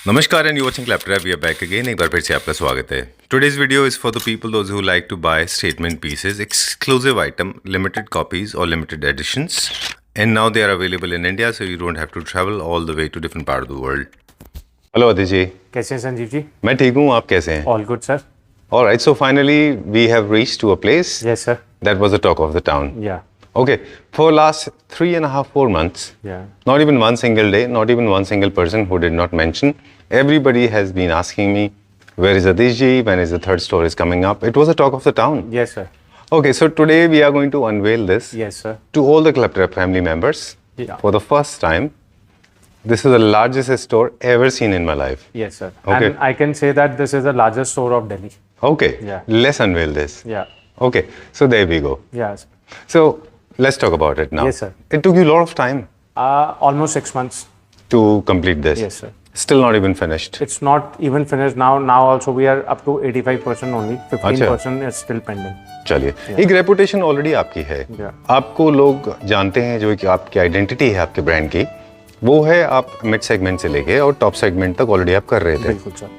नमस्कार and you watching Claptrap we are back again. एक बार फिर से आपका स्वागत है। Today's video is for the people those who like to buy statement pieces, exclusive item, limited copies और limited editions, and now they are available in India so you don't have to travel all the way to different part of the world. Hello Aditi ji, कैसे हैं संजीव जी? मैं ठीक हूँ, आप कैसे हैं? All good sir. Alright, so finally we have reached to a place yes sir. That was the talk of the town. Yeah Okay, for last 3.5-4 months, not even one single day, not even one single person who did not mention, everybody has been asking me, where is Adish ji, when is the third store is coming up? It was a talk of the town. Yes sir. Okay, so today we are going to unveil this. Yes sir. To all the Claptrap family members. Yeah. For the first time. This is the largest store ever seen in my life. Yes sir. Okay. And I can say that this is the largest store of Delhi. Okay. Yeah. Let's unveil this. Yeah. Okay, so there we go. Yes. So let's talk about it now. Yes sir. It took you a lot of time Almost 6 months. to complete this. Yes sir. Still not even finished. It's not even finished now. Now also we are up to 85% only. 15% is still pending. चलिए, एक reputation already आपकी है। आपको लोग जानते हैं, जो कि आपकी आइडेंटिटी है आपके ब्रांड की, वो है आप मिड सेगमेंट से लेके और टॉप सेगमेंट तक ऑलरेडी आप कर रहे थे। बिल्कुल sir.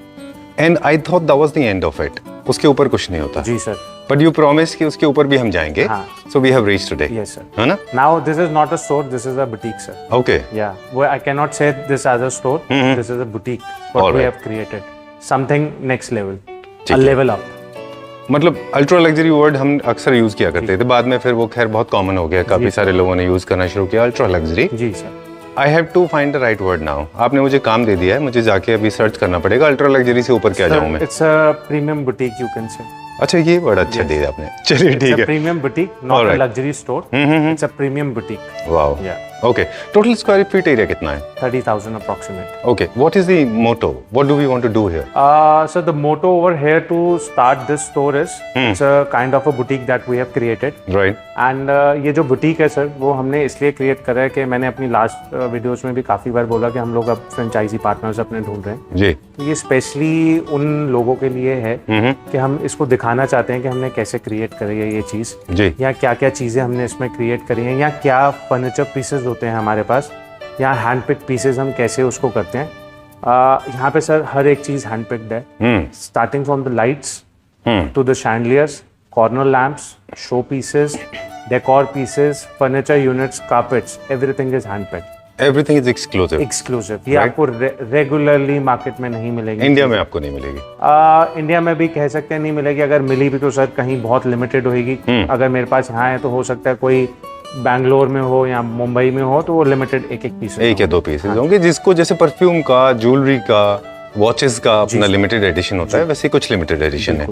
And I thought that was the end of it, उसके ऊपर कुछ नहीं होता। जी सर। बट यू प्रॉमिस कि उसके ऊपर भी हम जाएंगे। So we have reached today. Yes sir. है ना? Now this is not a store, this is a boutique sir. Okay. Yeah I can not say this as a store, this is a boutique what we have created, something next level, a level up. मतलब ultra luxury word हम अक्सर use किया करते थे, बाद में फिर वो खैर बहुत कॉमन हो गया, काफी सारे लोगों ने यूज करना शुरू किया अल्ट्रा लग्जरी। जी sir. I have to find the right word now. आपने मुझे काम दे दिया है, मुझे जाके अभी सर्च करना पड़ेगा अल्ट्रा लग्जरी से ऊपर क्या जाऊं मैं। It's a premium boutique you can से। अच्छा, ये वर्ड अच्छा दे दिया आपने। चलिए ठीक है। Premium boutique, not a luxury store, it's a premium boutique. Wow. Okay, total square feet area कितना है? 30,000 approximate. Okay, what is the motto? What do we want to do here? So the motto over here to start this store is it's a kind of a boutique that we have created. Right. And ये जो boutique है sir, वो हमने इसलिए create करा है कि मैंने अपनी लास्ट वीडियोस में भी काफ़ी बार बोला कि हम लोग अब फ्रेंचाइजी पार्टनर्स अपने ढूंढ रहे हैं। जी। तो ये स्पेशली उन लोगों के लिए है कि हम इसको दिखाना चाहते हैं कि हमने कैसे क्रिएट करी है ये चीज़, या क्या क्या चीज़ें हमने इसमें क्रिएट करी हैं, या क्या फर्नीचर पीसेज होते हैं हमारे पास, या हैंड पिक पीसेज हम कैसे उसको करते हैं। यहाँ पे सर हर एक चीज़ हैंड पिक्ड है, starting from the lights to the chandeliers, corner lamps, show pieces, decor pieces, furniture units, carpets, everything is hand picked. Everything is exclusive. Exclusive. ये आपको रेगुलरली मार्केट में नहीं मिलेगी। इंडिया में आपको नहीं मिलेगी। इंडिया में भी कह सकते हैं नहीं मिलेगी, अगर मिली भी तो सर कहीं बहुत लिमिटेड होगी। अगर मेरे पास यहाँ है तो हो सकता है कोई बैंगलोर में हो या मुंबई में हो, तो वो लिमिटेड एक पीस, एक या दो पीसेज होंगे, जिसको जैसे परफ्यूम का, ज्वेलरी का, वॉचेस का अपना लिमिटेड एडिशन होता है, वैसे कुछ लिमिटेड एडिशन है।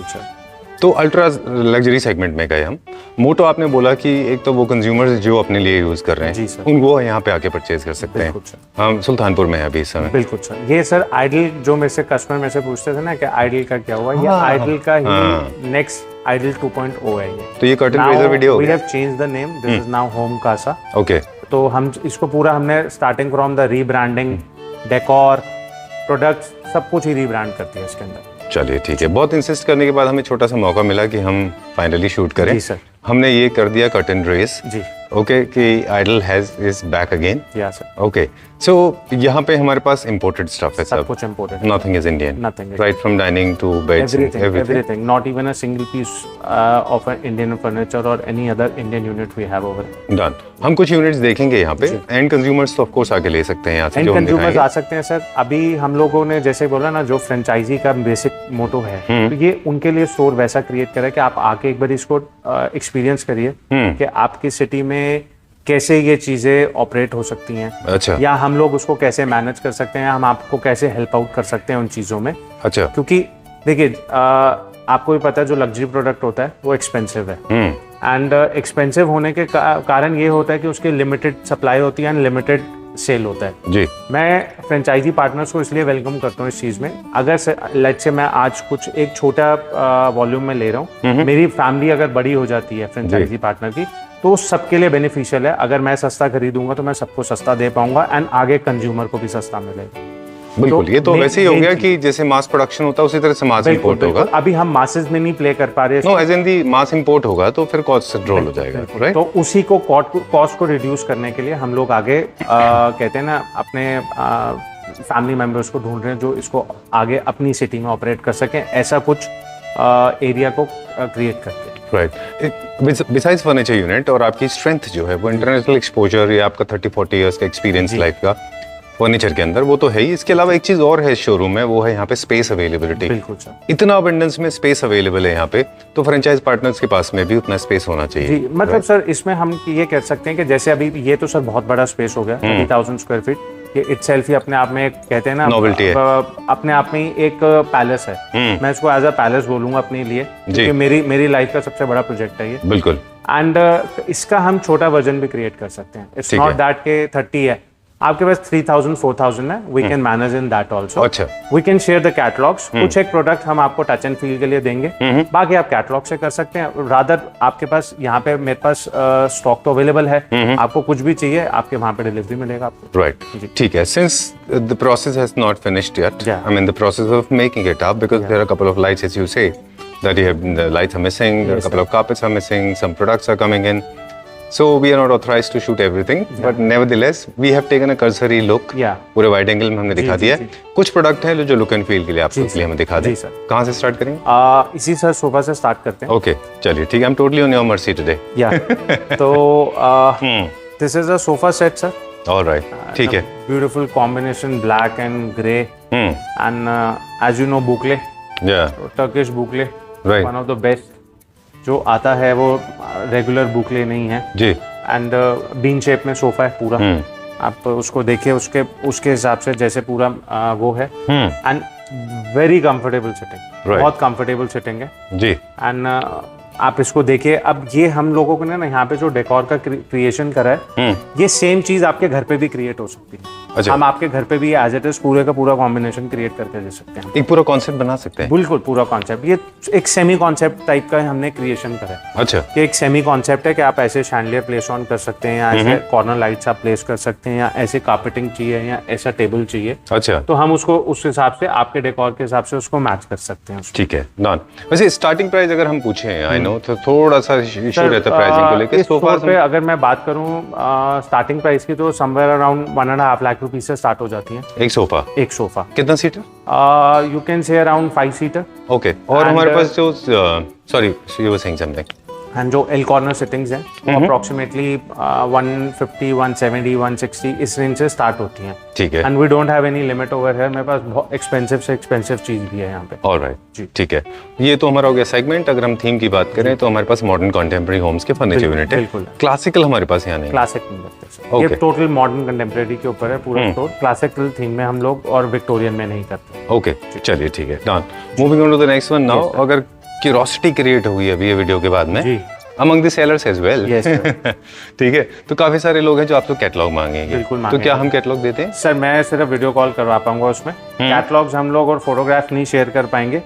तो अल्ट्रा लग्जरी सेगमेंट में गए हम। मोटो आपने बोला कि एक तो वो कंज्यूमर्स जो अपने लिए यूज कर रहे हैं उनको यहाँ पे आके परचेज कर सकते हैं। हम सुल्तानपुर में है अभी इस समय। बिल्कुल सर। ये सर आइडल जो मेरे से कस्टमर में से पूछते थे ना कि आइडल का क्या हुआ, ये आइडल का ही नेक्स्ट आइडल 2.0 है ये। तो ये curtain raiser video, we have changed the name, this is now Home Casa. Okay. तो हम इसको पूरा हमने starting from the rebranding, decor, products, सब कुछ ही रीब्रांड करती है इसके अंदर। चलिए ठीक है। बहुत इंसिस्ट करने के बाद हमें छोटा सा मौका मिला कि हम फाइनली शूट करें। जी सर। हमने ये कर दिया कर्टन रेस। जी। ओके, कि idle has is back again. Yeah sir. Okay, so यहाँ पे हमारे पास इंपोर्टेड स्टफ है, सब कुछ imported, nothing is Indian, nothing, right from dining to beds, everything, not even a single piece of an Indian furniture or any other Indian unit we have over here. Done. हम कुछ units देखेंगे यहाँ पे। And consumers तो of course आके ले सकते हैं यहाँ से, जो हम कंज्यूमर्स आ सकते हैं सर। अभी हम लोगों ने जैसे बोला ना, जो फ्रेंचाइजी का बेसिक मोटो है, तो ये उनके लिए स्टोर वैसा क्रिएट करा है कि आप आके एक बार इसको एक्सपीरियंस करिए कि आपकी सिटी में कैसे ये चीजें ऑपरेट हो सकती हैं। अच्छा। या हम लोग उसको कैसे मैनेज कर सकते हैं, हम आपको कैसे हेल्प आउट कर सकते हैं उन चीजों में। अच्छा। क्योंकि देखिए आपको भी पता है जो लग्जरी प्रोडक्ट होता है वो एक्सपेंसिव है, एंड एक्सपेंसिव होने के कारण ये होता है कि उसकी लिमिटेड सप्लाई होती है एंड लिमिटेड सेल होता है। जी। मैं फ्रेंचाइजी पार्टनर्स को इसलिए वेलकम करता हूँ इस चीज में। अगर लेट्स से मैं आज कुछ एक छोटा वॉल्यूम में ले रहा हूँ, मेरी फैमिली अगर बड़ी हो जाती है फ्रेंचाइजी पार्टनर की, तो सबके लिए बेनिफिशियल है। अगर मैं सस्ता खरीदूंगा तो मैं सबको सस्ता दे पाऊंगा एंड आगे कंज्यूमर को भी सस्ता मिलेगा। बिल्कुल, ये तो वैसे ही हो गया कि जैसे मास प्रोडक्शन होता है उसी तरह से मास इंपोर्ट होगा। अभी हम मासेस में नहीं प्ले कर पा रहे। No, as in the mass import होगा तो फिर कॉस्ट कंट्रोल हो जाएगा, राइट? तो उसी को कॉस्ट को रिड्यूस करने के लिए हम लोग आगे कहते हैं ना अपने फैमिली मेम्बर्स को ढूंढ रहे हैं जो इसको आगे अपनी सिटी में ऑपरेट कर सकें, ऐसा कुछ एरिया को क्रिएट करते हैं। राइट, बिसाइड्स फर्नीचर यूनिट और आपकी स्ट्रेंथ जो है वो इंटरनेशनल एक्सपोजर या आपका 30-40 इयर्स का एक्सपीरियंस लाइफ का फर्नीचर के अंदर, वो तो है ही। इसके अलावा एक चीज और है शोरूम में, वो है यहाँ पे स्पेस अवेलेबिलिटी। बिल्कुल सर, इतना अबंडेंस में स्पेस अवेलेबल है यहाँ पे, तो फ्रेंचाइज पार्टनर्स के पास में भी उतना स्पेस होना चाहिए। जी, मतलब सर इसमें हम ये कह सकते हैं कि जैसे अभी ये तो सर बहुत बड़ा स्पेस हो गया, 30,000 स्क्वायर फीट, ये इटसेल्फ ही अपने आप में एक कहते हैं ना नोवेल्टी है, अपने आप में ही एक पैलेस है। मैं इसको एज अ पैलेस बोलूंगा अपने लिए, क्योंकि मेरी लाइफ का सबसे बड़ा प्रोजेक्ट है ये। बिल्कुल। एंड इसका हम छोटा वर्जन भी क्रिएट कर सकते हैं। इट्स नॉट दैट के 30 है, आपके पास 3,000 4,000 है, we can manage in that also. अच्छा, we can share the catalogues. कुछ एक प्रोडक्ट हम आपको टच एंड फील के लिए देंगे, बाकी आप कैटलॉग से कर सकते हैं। रादर आपके पास यहाँ पे मेरे पास स्टॉक तो अवेलेबल है, आपको कुछ भी चाहिए आपके वहाँ पे डिलीवरी मिलेगा आपको। राइट, ठीक है। Since the process has not finished yet, Yeah. I mean the process of making it up, because there are a couple of lights as you say that you have, the lights are missing, there are a couple of carpets are missing, some products are coming in. So we are not authorized to shoot everything, but nevertheless we have taken a cursory look. Yeah. पूरे wide angle में हमने दिखा दिया है। कुछ product हैं जो look and feel के लिए आपको इसलिए हमें दिखा दें। जी सर। कहाँ से स्टार्ट करेंगे? इसी सर सोफा से स्टार्ट करते हैं। ओके, चलिए ठीक है। I'm totally on your mercy today. या तो this is a sofa set sir. All right, ठीक है। Beautiful combination black and grey, and as you know boucle, Yeah, Turkish boucle, right. One of the best जो आता है, वो regular boucle नहीं है। जी, एंड बीन शेप में सोफा है पूरा, आप उसको देखिए उसके हिसाब से जैसे पूरा वो है, एंड वेरी कंफर्टेबल सिटिंग, बहुत कंफर्टेबल सिटिंग है जी। एंड आप इसको देखिए। अब ये हम लोगों को ना यहाँ पे जो डेकोर का क्रिएशन करा है, ये सेम चीज आपके घर पे भी क्रिएट हो सकती है। अच्छा। हम आपके घर पे भी एज इट इज पूरे का पूरा कॉम्बिनेशन क्रिएट करके दे सकते हैं। एक पूरा कॉन्सेप्ट बना सकते हैं। बिल्कुल पूरा कॉन्सेप्ट, ये एक सेमी कॉन्सेप्ट टाइप का हमने क्रिएशन करा है। अच्छा, कि एक सेमी कॉन्सेप्ट है कि आप ऐसे शैंडलियर प्लेस ऑन कर सकते हैं, या ऐसे कॉर्नर लाइट्स आप प्लेस कर सकते हैं, या ऐसे कार्पेटिंग चाहिए, या ऐसा टेबल चाहिए, अच्छा, तो हम उसको उस हिसाब से आपके डेकोर के हिसाब से उसको मैच कर सकते हैं। ठीक है। डन। वैसे स्टार्टिंग प्राइस अगर हम पूछें, आई नो तो थोड़ा सा इशू रहता है प्राइसिंग को लेकर। इस सोफा पे अगर मैं बात करूं स्टार्टिंग प्राइस की, तो समवेयर अराउंड 1.5 लाख रुपीस से स्टार्ट हो जाती है एक सोफा। एक सोफा। कितना सीटर? यू कैन से अराउंड 5 सीटर। ओके, और हमारे पास जो sorry you were saying something, and जो एल कॉर्नर सिटिंग्स हैं वो अप्रोक्सीमेटली 150, 170, 160 इस रेंज से स्टार्ट होती हैं। ठीक है। And we don't have any limit over here. मेरे पास बहुत एक्सपेंसिव से एक्सपेंसिव चीज भी है यहाँ पे। ऑलराइट जी, ठीक है। ये तो हमारा हो गया सेगमेंट। अगर हम थीम की बात करें तो हमारे पास मॉडर्न कंटेम्प्रेरी होम्स के फर्नीचर यूनिट है। बिल्कुल। क्लासिकल हमारे पास यहाँ नहीं। क्लासिक नहीं रखते सर। Okay. ये टोटल मॉडर्न कंटेम्प्रेरी के ऊपर है पूरा स्टोर। क्लासिकल थीम में हम लोग और विक्टोरियन में नहीं करते। ओके, चलिए ठीक है। Done. Moving on to the next one now. अगर क्यूरियोसिटी क्रिएट हुई है अभी ये वीडियो के बाद में, जी, among the sellers as well. Yes, sir. ठीक है, तो काफी सारे लोग हैं जो आपको कैटलॉग मांगेंगे। बिल्कुल तो मांगेंगे। क्या हम कैटलॉग देते हैं? सर मैं सिर्फ वीडियो कॉल करवा पाऊंगा उसमें। कैटलॉग्स हम लोग और फोटोग्राफ नहीं शेयर कर पाएंगे,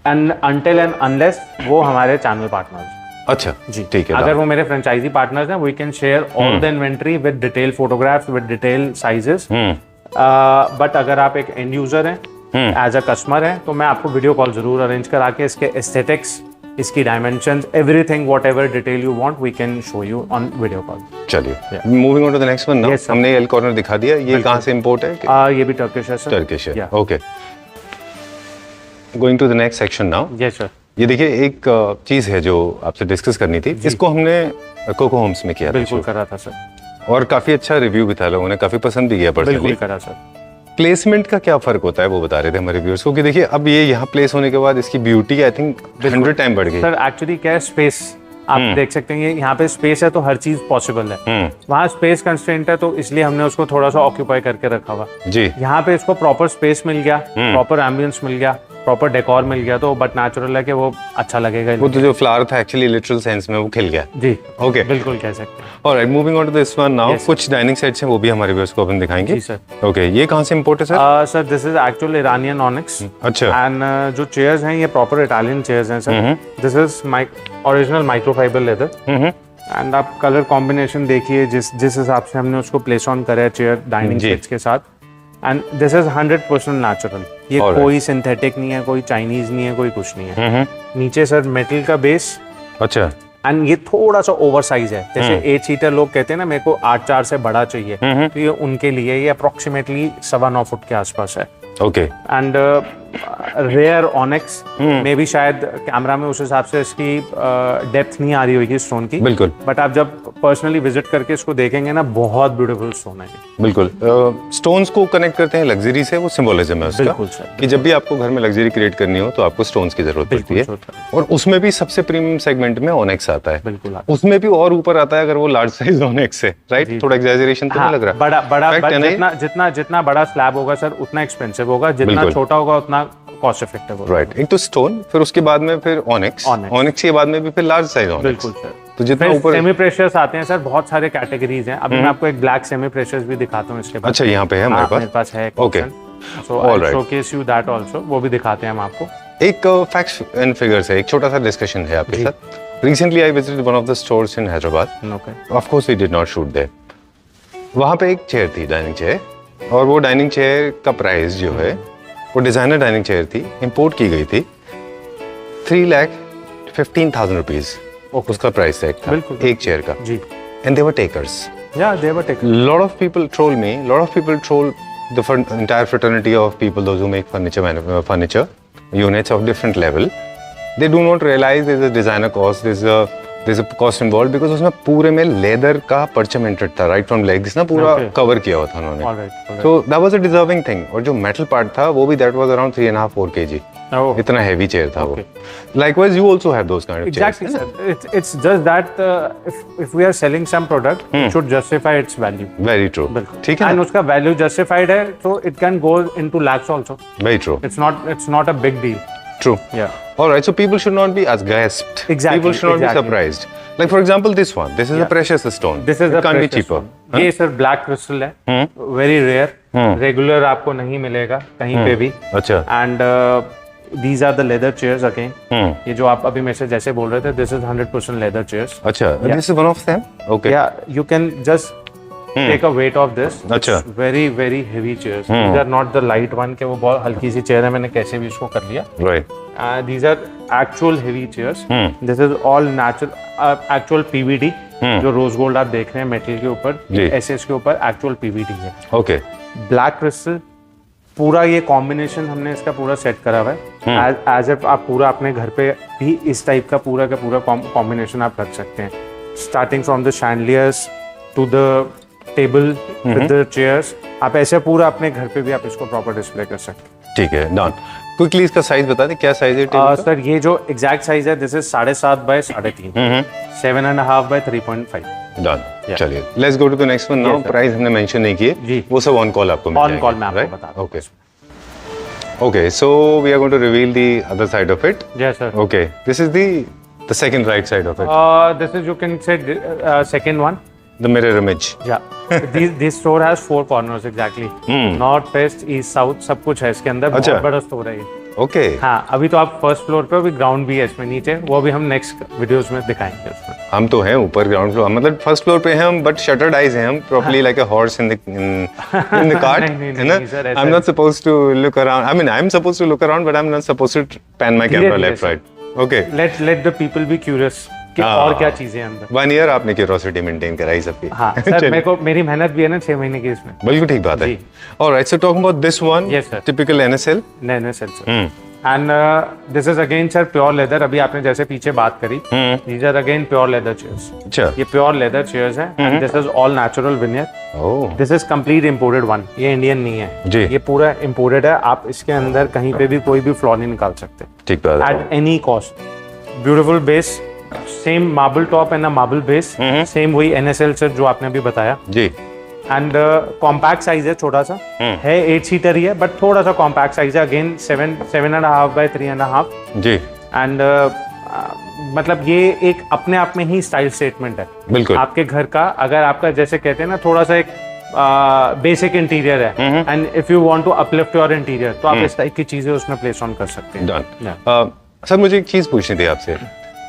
एंड अनटिल एंड अनलेस वो हमारे चैनल पार्टनर्स। अच्छा जी, ठीक है। अगर वो मेरे फ्रेंचाइजी पार्टनर्स हैं, we can share all the inventory with detail photographs with detail sizes. But अगर आप एक एंड यूजर हैं, एज अ कस्टमर हैं, तो मैं आपको वीडियो कॉल जरूर अरेंज करा के इसके एस्थेटिक्स, इसकी dimensions, everything whatever detail you want, we can show you on video call. चलिए, moving on to the next one now. Yes, sir. हमने एल कॉर्नर दिखा दिया। ये कहाँ से इंपोर्ट है? ये भी टर्किश है सर। टर्किश है। Yeah. Okay, going to the next section now. Yes sir. ये देखिए, एक चीज है जो आपसे डिस्कस करनी थी। इसको हमने कोको होम्स में किया था बिल्कुल करा था सर। और काफी अच्छा रिव्यू भी था, लोगों ने काफी पसंद भी किया बिल्कुल पर्सनली। करा सर। प्लेसमेंट का क्या फर्क होता है वो बता रहे थे हमारे व्यूअर्स को, कि देखिए अब ये यहाँ प्लेस होने के बाद इसकी ब्यूटी आई थिंक 100 टाइम बढ़ गई। सर एक्चुअली क्या है, स्पेस आप देख सकते हैं, यहाँ पे स्पेस है तो हर चीज पॉसिबल है। वहाँ स्पेस कंस्ट्रेंट है, तो इसलिए हमने उसको थोड़ा सा ऑक्यूपाई करके रखा हुआ। जी, यहाँ पे इसको प्रॉपर स्पेस मिल गया, प्रॉपर एम्बियंस मिल गया, प्रॉपर डेकोर मिल गया, तो बट नेचुरल है कि वो अच्छा लगेगा। वो तो जो फ्लावर था एक्चुअली लिटरल सेंस में वो खिल गया। जी, ओके, बिल्कुल कह सकते हैं। Alright, moving on to this one now. Yes, कुछ डाइनिंग सेट्स हैं वो भी हमारे व्यूअर्स को अपन दिखाएंगे। जी सर। ओके, ये कहाँ से इंपोर्ट है sir? Sir this is actual Iranian onyx. अच्छा। एंड जो चेयर्स हैं ये प्रॉपर इटालियन चेयर्स हैं sir. This is original microfibre leather. And आप कलर कॉम्बिनेशन देखिए, जिस हिसाब से हमने उसको प्लेस ऑन करा है चेयर डाइनिंग सेट्स के साथ। And this is 100% natural. ये कोई सिंथेटिक नहीं है, कोई चाइनीज नहीं है, कोई कुछ नहीं है। नीचे सर मेटल का बेस, अच्छा, एंड ये थोड़ा सा ओवर साइज है, जैसे 8 सीटर लोग कहते हैं ना मेरे को 8-4 से बड़ा चाहिए, तो ये उनके लिए ये अप्रोक्सीमेटली 9.25 फुट के आसपास है। ओके। एंड रेयर ऑनिक्स में भी शायद कैमरा में उस हिसाब से इसकी डेप्थ नहीं आ रही होगी स्टोन की, बिल्कुल, बट आप जब पर्सनली विजिट करके इसको देखेंगे ना, बहुत ब्यूटीफुल स्टोन है। बिल्कुल। स्टोन्स को कनेक्ट करते हैं लग्जरी से, वो सिंबोलिज्म है उसका। बिल्कुल सर, कि जब भी आपको घर में लग्जरी क्रिएट करनी हो तो आपको स्टोन्स की जरूरत पड़ती है, और उसमें भी सबसे प्रीमियम सेगमेंट में ऑनिक्स आता है। बिल्कुल, उसमें भी और ऊपर आता है अगर वो लार्ज साइज ऑनिक्स है, राइट? थोड़ा एग्जैजरेशन तो नहीं लग रहा? बड़ा जितना बड़ा स्लैब होगा सर उतना एक्सपेंसिव होगा, जितना छोटा होगा उतना कॉस्ट इफेक्टिव होगा। राइट, एक तो स्टोन, फिर उसके बाद में फिर ऑनिक्स के बाद में भी फिर लार्ज साइज ऑनिक्स। बिल्कुल सर। तो जितना ऊपर सेमी प्रेशियस आते हैं सर, बहुत सारे कैटेगरीज हैं। अभी मैं आपको एक ब्लैक सेमी प्रेशियस भी दिखाता हूँ इसके बाद। अच्छा, यहाँ पे है हमारे पास है। Okay, so I will showcase you that also, वो भी दिखाते हैं हम आपको। एक फैक्ट्स एंड फिगर्स है, एक छोटा सा डिस्कशन है आपके साथ। Recently I visited one of the stores in Hyderabad. Okay, of course we did not shoot there. वहाँ पे एक चेयर थी, डाइनिंग चेयर, और वो डाइनिंग चेयर का प्राइस जो है वो डिजाइनर डाइनिंग चेयर थी, इंपोर्ट की गई थी। 3,15,000 रुपीज उसका प्राइस टैग था एक चेयर का जी। And they were takers, they were takers. lot of people troll me, lot of people troll the entire fraternity of people, those who make furniture units of different level. They do not realize there's a designer cost, there's a cost involved, because उसमें पूरे में leather का परचमेंटेड था, right from legs ना, पूरा cover किया हुआ था उन्होंने। So that was a deserving thing। और जो मेटल पार्ट था वो भी that was around 3.5-4 kg। इतना हैवी चेयर था वो। Likewise, you also have those kind of chairs. Exactly, sir. It's just that if we are selling some product, it should justify its value. Very true. ठीक है। And उसका value justified है, so it can go into lakhs also. Very true. It's not a big deal. True. Yeah. All right. So people should not be aghast. Exactly. People should not be surprised. Like for example, this one. This is a precious stone. This is it can't be cheaper. ये sir black crystal है, very rare, regular आपको नहीं मिलेगा कहीं पे भी। अच्छा। And these are the leather chairs again. ये जो आप अभी मेरे से जैसे बोल रहे थे, this is 100% leather chairs. अच्छा, this is one of them. Okay. Yeah, you can just take a weight of this. अच्छा. Very very heavy chairs. These are not the light one के वो बहुत हल्की सी चेयर है, मैंने कैसे भी इसको कर लिया। Right. These are actual heavy chairs. This is all natural, actual PVD. जो रोज गोल्ड आप देख रहे हैं मेटल के ऊपर, SS के ऊपर एक्चुअल PVD है। Okay. ब्लैक क्रिस्टल, पूरा ये कॉम्बिनेशन हमने इसका पूरा सेट करा हुआ है। एज इफ आप पूरा अपने घर पे भी इस टाइप का पूरा कॉम्बिनेशन आप रख सकते हैं, starting from the chandeliers to the table with the chairs. आप ऐसे पूरा अपने घर पे भी आप इसको प्रॉपर डिस्प्ले कर सकते हैं। ठीक है, डन। क्विकली इसका साइज बता दें, क्या साइज है टेबल का? सर ये जो एग्जैक्ट साइज है, this is 7.5 by 3.5, 7.5 by 3.5। Done. चलिए, let's go to the next one now. Price हमने मेंशन नहीं किए, वो सब ऑन कॉल आपको मिल जाएगा। ऑन कॉल में आपको बता दूं। Okay okay, so we are going to reveal the other side of it. Yes sir. Okay, this is the second right side of it. This is, you can say second one, the mirror image. Yeah. this store has 4 corners exactly. North, west, east, south, सब कुछ है इसके अंदर। बहुत बड़ा store है ये। Okay. हाँ, अभी तो आप फर्स्ट फ्लोर पे, अभी ग्राउंड भी है इसमें नीचे, वो भी हम नेक्स्ट वीडियोस में दिखाएंगे उसमें। हम तो हैं ऊपर ग्राउंड फ्लोर, मतलब फर्स्ट फ्लोर पे हैं हम, बट शटर्ड आइज हैं हम, properly like a horse in the cart, है ना? I am not supposed to look around, I mean I am supposed to look around, but I am not supposed to pan my camera left right. Okay, let the people be curious कि और क्या चीजें अंदर। 1 year आपने curiosity maintain कराई सबकी। हाँ sir, मेरे को मेरी मेहनत भी है ना 6 महीने की इसमें। बिल्कुल ठीक बात है। Alright, so talking about this one, typical NSL। NSL sir. And this is again sir pure leather. अभी आपने जैसे पीछे बात करी, these are again pure leather chairs. अच्छा, ये प्योर लेदर चेयर्स हैं, and this is all natural veneer. Oh, this is complete imported one, ये इंडियन नहीं है जी, ये पूरा इंपोर्टेड है। आप इसके अंदर कहीं पे भी कोई भी फ्लॉ नहीं निकाल सकते, ठीक बात है। At any cost. Beautiful base, same marble top and marble base, same वही NSL सर जो आपने अभी बताया जी। एंड कॉम्पैक्ट साइज है, छोटा सा है, 8 सीटर ही है, बट थोड़ा सा कॉम्पैक्ट साइज है। अगेन 7.5 बाय 3.5 जी। एंड मतलब ये एक अपने आप में ही स्टाइल स्टेटमेंट है बिल्कुल आपके घर का। अगर आपका जैसे कहते हैं ना थोड़ा सा एक बेसिक इंटीरियर है, and if you want to uplift your interior, तो आप इस टाइप की चीजें उसमें प्लेस ऑन कर सकते हैं। डन। सर मुझे एक चीज पूछनी थी आपसे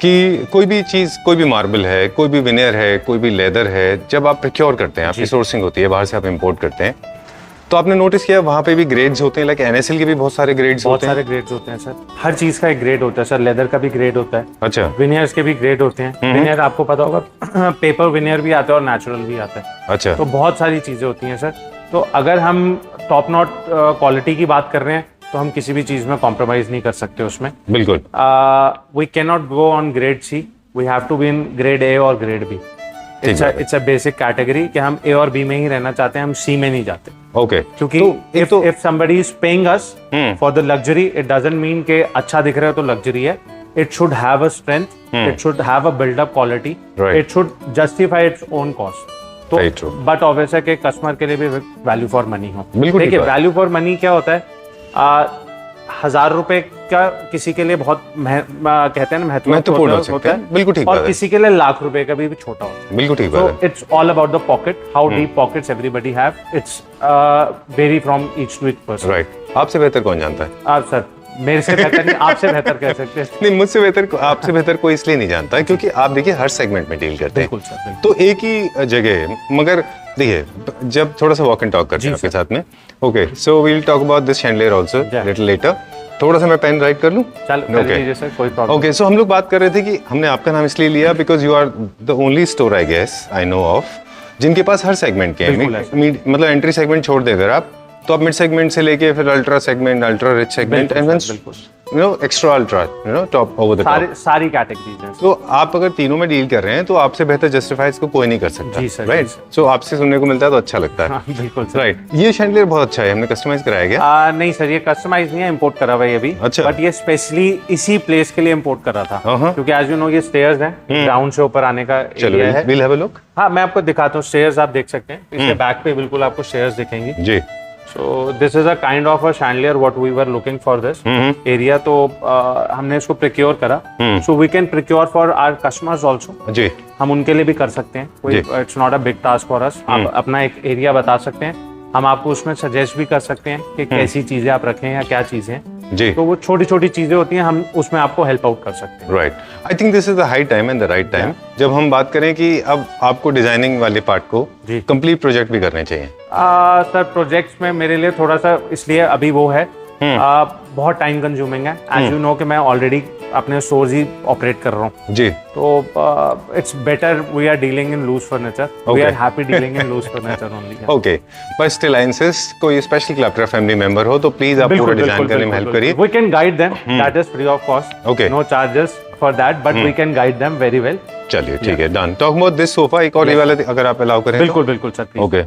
कि कोई भी चीज, कोई भी मार्बल है, कोई भी विनियर है, कोई भी लेदर है, जब आप प्रोक्योर करते हैं, आपकी सोर्सिंग होती है, बाहर से आप इंपोर्ट करते हैं, तो आपने नोटिस किया वहाँ पे भी ग्रेड्स होते हैं, लाइक NSL के भी बहुत सारे ग्रेड्स बहुत होते हैं? सारे ग्रेड्स होते हैं सर, हर चीज का एक ग्रेड होता है सर। लेदर का भी ग्रेड होता है, अच्छा विनियर्स के भी ग्रेड होते हैं। विनियर आपको पता होगा पेपर विनियर भी आता है और नेचुरल भी आता है, अच्छा। तो बहुत सारी चीजें होती हैं सर। तो अगर हम टॉप नॉट क्वालिटी की बात कर रहे हैं तो हम किसी भी चीज में कॉम्प्रोमाइज नहीं कर सकते उसमें। बिल्कुल। We can not go on grade C, we have to be in grade A और grade B। It's a basic category कि हम A और B में ही रहना चाहते हैं, हम C में नहीं जाते। ओके। क्योंकि if somebody is paying us for the luxury, it doesn't mean कि अच्छा दिख रहा है तो लग्जरी है। It should have a strength, it should have a build-up quality, it should justify its own cost. तो बट ऑब्वियस है कि कस्टमर के लिए भी वैल्यू फॉर मनी हो। देखिए वैल्यू फॉर मनी क्या होता है, 1000 रुपए का किसी के लिए बहुत कहते हैं ना महत्वपूर्ण होता है, बिल्कुल ठीक, और किसी के लिए लाख रुपए का भी छोटा होता है, बिल्कुल ठीक। So it's all about the pocket, how deep pockets everybody have. It's vary from each to each person. Right. आपसे बेहतर कौन जानता है? आप सर, मेरे से बेहतर नहीं, आपसे बेहतर कह सकते हैं। नहीं, मुझसे बेहतर, आपसे बेहतर कोई इसलिए नहीं जानता क्योंकि आप देखिए हर सेगमेंट में डील करते हैं। बिल्कुल सर। तो एक ही जगह, मगर देखिए जब थोड़ा सा वॉक एंड टॉक करते हैं आपके साथ में, okay, so we will talk about this chandelier also little later. थोड़ा सा मैं पेन राइट कर लूं? चलो, ओके सर, कोई प्रॉब्लम। ओके, सो हम लोग बात कर रहे थे कि हमने आपका नाम इसलिए लिया because you are the only store I guess I know of जिनके पास हर सेगमेंट के हैं। मतलब एंट्री सेगमेंट छोड़ दे अगर आप, तो आप मिड सेगमेंट से लेके फिर ultra segment, ultra rich segment, and then you know extra ultra, you know top over the top, सारी कैटेगरीज हैं। तो आप अगर तीनों में डील कर रहे हैं तो आपसे बेहतर जस्टिफाई इसको कोई नहीं कर सकता, राइट? सो आपसे सुनने को मिलता है तो अच्छा लगता है। बिल्कुल राइट। ये शैंडलियर बहुत अच्छा है, हमने कस्टमाइज कराया क्या? नहीं सर, ये कस्टमाइज नहीं है, इंपोर्ट करा हुआ है अभी। अच्छा। बट ये स्पेशली इसी प्लेस के लिए इंपोर्ट करा था, क्योंकि एज यू नो ये स्टेयर्स हैं, ग्राउंड से ऊपर आने का एरिया है। Will have a look. हाँ, मैं आपको दिखाता हूँ, स्टेयर्स आप देख सकते हैं, इसके बैक पे बिल्कुल आपको स्टेयर्स दिखेंगे जी। So this is a kind of a chandelier what we were looking for this area, तो हमने इसको procure करा, so we can procure for our customers also जी। हम उनके लिए भी कर सकते हैं, कोई it's not a big task for us। आप अपना एक एरिया बता सकते हैं, हम आपको उसमें सजेस्ट भी कर सकते हैं कि कैसी चीजें आप रखें या क्या चीजें जी। तो वो छोटी छोटी चीजें होती हैं, हम उसमें आपको हेल्प आउट कर सकते हैं। Right. I think this is the high time and the right time जब हम बात करें कि अब आपको डिजाइनिंग वाले पार्ट को कंप्लीट प्रोजेक्ट भी करने चाहिए। सर प्रोजेक्ट्स में मेरे लिए थोड़ा सा इसलिए अभी वो है, बहुत टाइम कंज्यूमिंग है। एज यू नो कि मैं ऑलरेडी अपने स्टोर्स ही ऑपरेट कर रहा हूँ जी, तो it's better we are dealing in loose furniture, we are happy dealing in loose furniture only. Okay, but still I insist, कोई स्पेशल क्लैप्टर फैमिली मेंबर हो तो प्लीज आप पूरा डिजाइन करने में हेल्प करिए। We can guide them, that is free of cost, okay, no charges for that, but we can guide them very well. चलिए ठीक है, done. Talk about this sofa, एक और ये वाला अगर आप अलाउ करें। बिल्कुल बिल्कुल सर। ओके,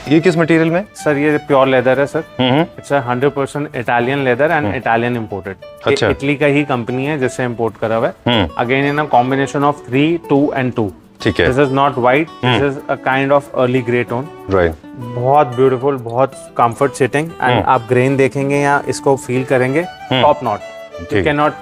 ये किस मटेरियल में? सर ये प्योर लेदर है sir, it's 100% Italian leather and Italian imported. अच्छा। इटली का ही कंपनी है जिससे इंपोर्ट करा हुआ है। Again in a combination of 3, 2 and 2। ठीक है। This is not white, this is a kind of early grey tone. Right. बहुत ब्यूटीफुल, बहुत कंफर्ट सिटिंग, एंड आप ग्रेन देखेंगे या इसको फील करेंगे, top not. You can not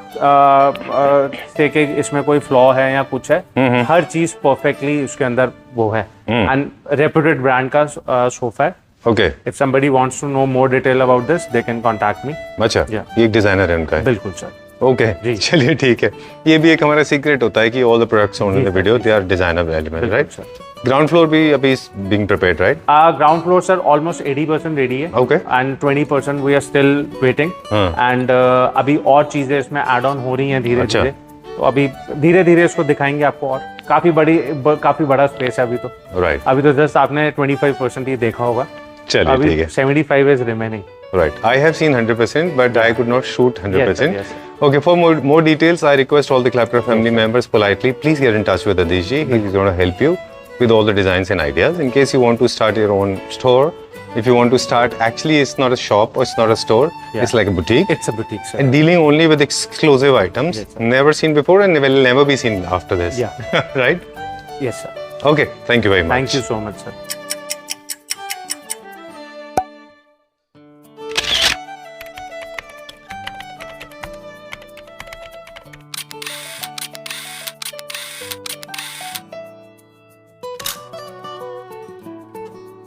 से कि इसमें कोई फ्लॉ है या कुछ है, हर चीज परफेक्टली उसके अंदर वो है, एंड रेप्यूटेड ब्रांड का सोफा है। Okay, if somebody wants to know more detail about this they can contact me. अच्छा, ये एक डिजाइनर है उनका? बिल्कुल सर। ओके, चलिए ठीक है। ये भी एक हमारा सीक्रेट होता है कि all the products on the video they are designer element, right sir? Ground floor भी अभी being prepared, right? Ground floor sir almost 80% ready है। Okay, and 20% we are still waiting, and अभी और चीजें इसमें ऐड ऑन हो रही हैं धीरे धीरे, तो अभी धीरे धीरे इसको दिखाएंगे आपको। और काफी बड़ा स्पेस है अभी तो, राइट? अभी तो जस्ट आपने 25% ही देखा होगा। चलिए ठीक है, 75 is remaining. Right. I have seen 100%, but I could not shoot 100%. Yes, yes. Okay, for more details, I request all the Clapper family members politely, please get in touch with Adish ji. He's going to help you with all the designs and ideas. In case you want to start your own store, if you want to start, actually it's not a shop or it's not a store, it's like a boutique. It's a boutique, sir. And dealing only with exclusive items, never seen before and will never be seen after this. Yeah. Right? Yes, sir. Okay, thank you very much. Thank you so much, sir.